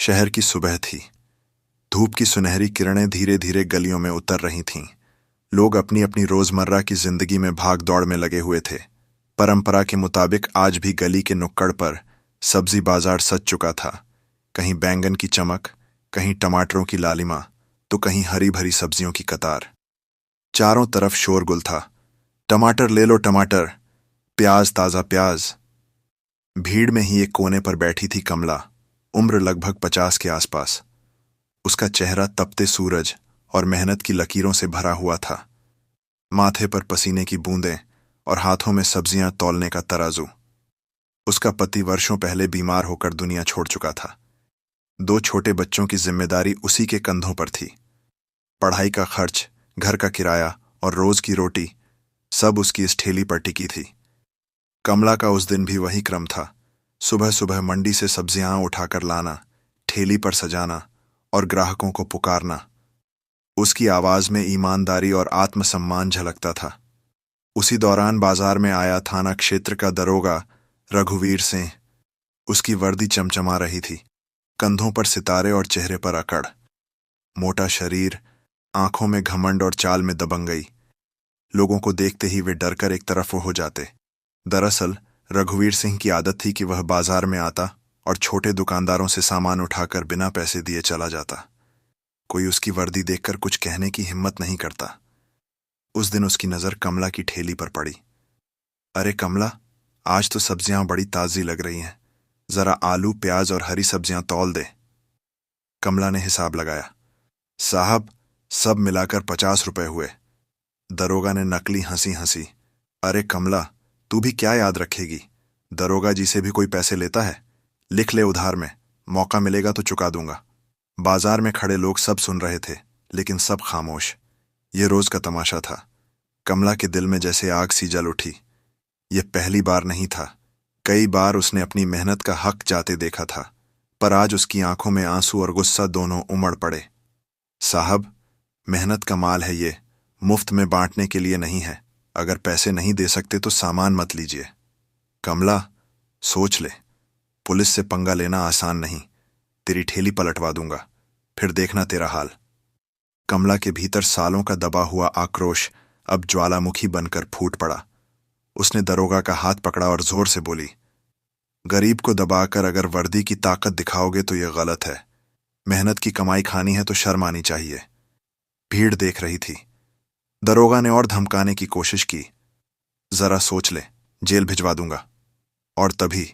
शहर की सुबह थी। धूप की सुनहरी किरणें धीरे धीरे गलियों में उतर रही थीं। लोग अपनी अपनी रोजमर्रा की जिंदगी में भाग दौड़ में लगे हुए थे। परंपरा के मुताबिक आज भी गली के नुक्कड़ पर सब्जी बाजार सज चुका था। कहीं बैंगन की चमक, कहीं टमाटरों की लालिमा, तो कहीं हरी भरी सब्जियों की कतार। चारों तरफ शोरगुल था। टमाटर ले लो टमाटर, प्याज ताजा प्याज। भीड़ में ही एक कोने पर बैठी थी कमला, उम्र लगभग 50 के आसपास। उसका चेहरा तपते सूरज और मेहनत की लकीरों से भरा हुआ था। माथे पर पसीने की बूंदें और हाथों में सब्जियां तौलने का तराजू। उसका पति वर्षों पहले बीमार होकर दुनिया छोड़ चुका था। 2 छोटे बच्चों की जिम्मेदारी उसी के कंधों पर थी। पढ़ाई का खर्च, घर का किराया और रोज की रोटी सब उसकी इस ठेली पर टिकी थी। कमला का उस दिन भी वही क्रम था। सुबह सुबह मंडी से सब्जियां उठाकर लाना, ठेली पर सजाना और ग्राहकों को पुकारना। उसकी आवाज में ईमानदारी और आत्मसम्मान झलकता था। उसी दौरान बाजार में आया थाना क्षेत्र का दरोगा रघुवीर सिंह। उसकी वर्दी चमचमा रही थी, कंधों पर सितारे और चेहरे पर अकड़। मोटा शरीर, आंखों में घमंड और चाल में दबंगई। लोगों को देखते ही वे डरकर एक तरफ हो जाते। दरअसल रघुवीर सिंह की आदत थी कि वह बाजार में आता और छोटे दुकानदारों से सामान उठाकर बिना पैसे दिए चला जाता। कोई उसकी वर्दी देखकर कुछ कहने की हिम्मत नहीं करता। उस दिन उसकी नजर कमला की ठेली पर पड़ी। अरे कमला, आज तो सब्जियां बड़ी ताजी लग रही हैं। जरा आलू, प्याज और हरी सब्जियां तौल दे। कमला ने हिसाब लगाया। साहब, सब मिलाकर 50 रुपए हुए। दरोगा ने नकली हंसी हंसी। अरे कमला, तू भी क्या याद रखेगी? दरोगा जी से भी कोई पैसे लेता है? लिख ले उधार में, मौका मिलेगा तो चुका दूंगा। बाजार में खड़े लोग सब सुन रहे थे, लेकिन सब खामोश। ये रोज का तमाशा था। कमला के दिल में जैसे आग सी जल उठी। यह पहली बार नहीं था। कई बार उसने अपनी मेहनत का हक जाते देखा था, पर आज उसकी आंखों में आंसू और गुस्सा दोनों उमड़ पड़े। साहब, मेहनत का माल है ये, मुफ्त में बांटने के लिए नहीं है। अगर पैसे नहीं दे सकते तो सामान मत लीजिए। कमला, सोच ले, पुलिस से पंगा लेना आसान नहीं। तेरी ठेली पलटवा दूंगा, फिर देखना तेरा हाल। कमला के भीतर सालों का दबा हुआ आक्रोश अब ज्वालामुखी बनकर फूट पड़ा। उसने दरोगा का हाथ पकड़ा और जोर से बोली, गरीब को दबाकर अगर वर्दी की ताकत दिखाओगे तो यह गलत है। मेहनत की कमाई खानी है तो शर्म आनी चाहिए। भीड़ देख रही थी। दरोगा ने और धमकाने की कोशिश की। जरा सोच ले, जेल भिजवा दूंगा। और तभी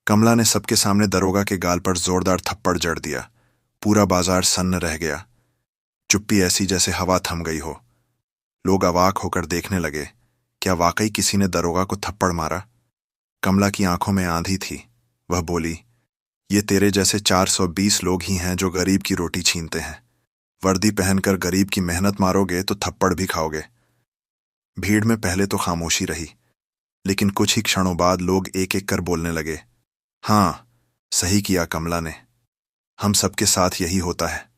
कमला ने सबके सामने दरोगा के गाल पर जोरदार थप्पड़ जड़ दिया। पूरा बाजार सन्न रह गया। चुप्पी ऐसी जैसे हवा थम गई हो। लोग अवाक होकर देखने लगे। क्या वाकई किसी ने दरोगा को थप्पड़ मारा? कमला की आंखों में आंधी थी। वह बोली, ये तेरे जैसे 420 लोग ही हैं जो गरीब की रोटी छीनते हैं। वर्दी पहनकर गरीब की मेहनत मारोगे तो थप्पड़ भी खाओगे। भीड़ में पहले तो खामोशी रही, लेकिन कुछ ही क्षणों बाद लोग एक एक कर बोलने लगे, हाँ, सही किया कमला ने। हम सबके साथ यही होता है।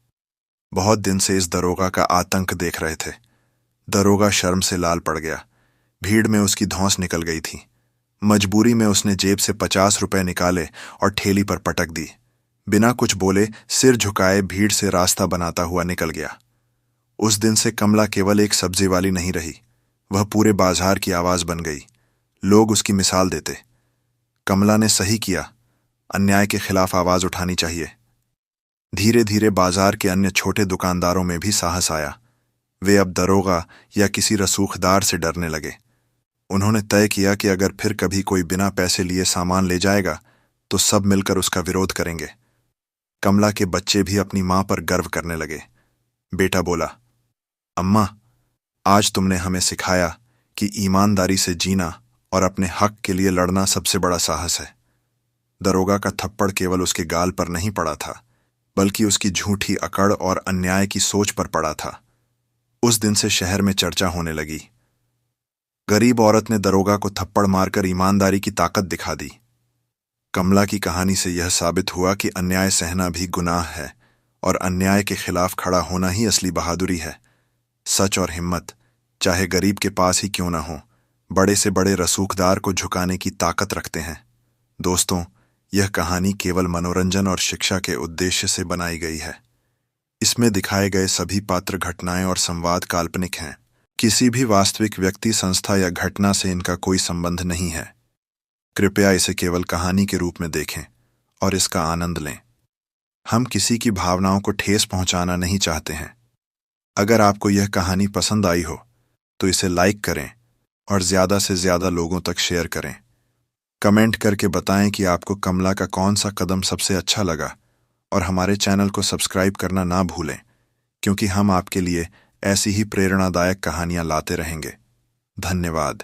बहुत दिन से इस दरोगा का आतंक देख रहे थे। दरोगा शर्म से लाल पड़ गया। भीड़ में उसकी धौंस निकल गई थी। मजबूरी में उसने जेब से 50 रुपए निकाले और ठेली पर पटक दी। बिना कुछ बोले, सिर झुकाए भीड़ से रास्ता बनाता हुआ निकल गया। उस दिन से कमला केवल एक सब्जी वाली नहीं रही, वह पूरे बाजार की आवाज बन गई। लोग उसकी मिसाल देते, कमला ने सही किया, अन्याय के खिलाफ आवाज उठानी चाहिए। धीरे धीरे बाजार के अन्य छोटे दुकानदारों में भी साहस आया। वे अब दरोगा या किसी रसूखदार से डरने लगे। उन्होंने तय किया कि अगर फिर कभी कोई बिना पैसे लिए सामान ले जाएगा तो सब मिलकर उसका विरोध करेंगे। कमला के बच्चे भी अपनी मां पर गर्व करने लगे। बेटा बोला, अम्मा, आज तुमने हमें सिखाया कि ईमानदारी से जीना और अपने हक के लिए लड़ना सबसे बड़ा साहस है। दरोगा का थप्पड़ केवल उसके गाल पर नहीं पड़ा था, बल्कि उसकी झूठी अकड़ और अन्याय की सोच पर पड़ा था। उस दिन से शहर में चर्चा होने लगी। गरीब औरत ने दरोगा को थप्पड़ मारकर ईमानदारी की ताकत दिखा दी। कमला की कहानी से यह साबित हुआ कि अन्याय सहना भी गुनाह है और अन्याय के खिलाफ खड़ा होना ही असली बहादुरी है। सच और हिम्मत, चाहे गरीब के पास ही क्यों ना हो, बड़े से बड़े रसूखदार को झुकाने की ताकत रखते हैं। दोस्तों, यह कहानी केवल मनोरंजन और शिक्षा के उद्देश्य से बनाई गई है। इसमें दिखाए गए सभी पात्र, घटनाएं और संवाद काल्पनिक हैं। किसी भी वास्तविक व्यक्ति, संस्था या घटना से इनका कोई संबंध नहीं है। कृपया इसे केवल कहानी के रूप में देखें और इसका आनंद लें। हम किसी की भावनाओं को ठेस पहुंचाना नहीं चाहते हैं। अगर आपको यह कहानी पसंद आई हो तो इसे लाइक करें और ज़्यादा से ज़्यादा लोगों तक शेयर करें। कमेंट करके बताएं कि आपको कमला का कौन सा कदम सबसे अच्छा लगा, और हमारे चैनल को सब्सक्राइब करना ना भूलें, क्योंकि हम आपके लिए ऐसी ही प्रेरणादायक कहानियां लाते रहेंगे। धन्यवाद।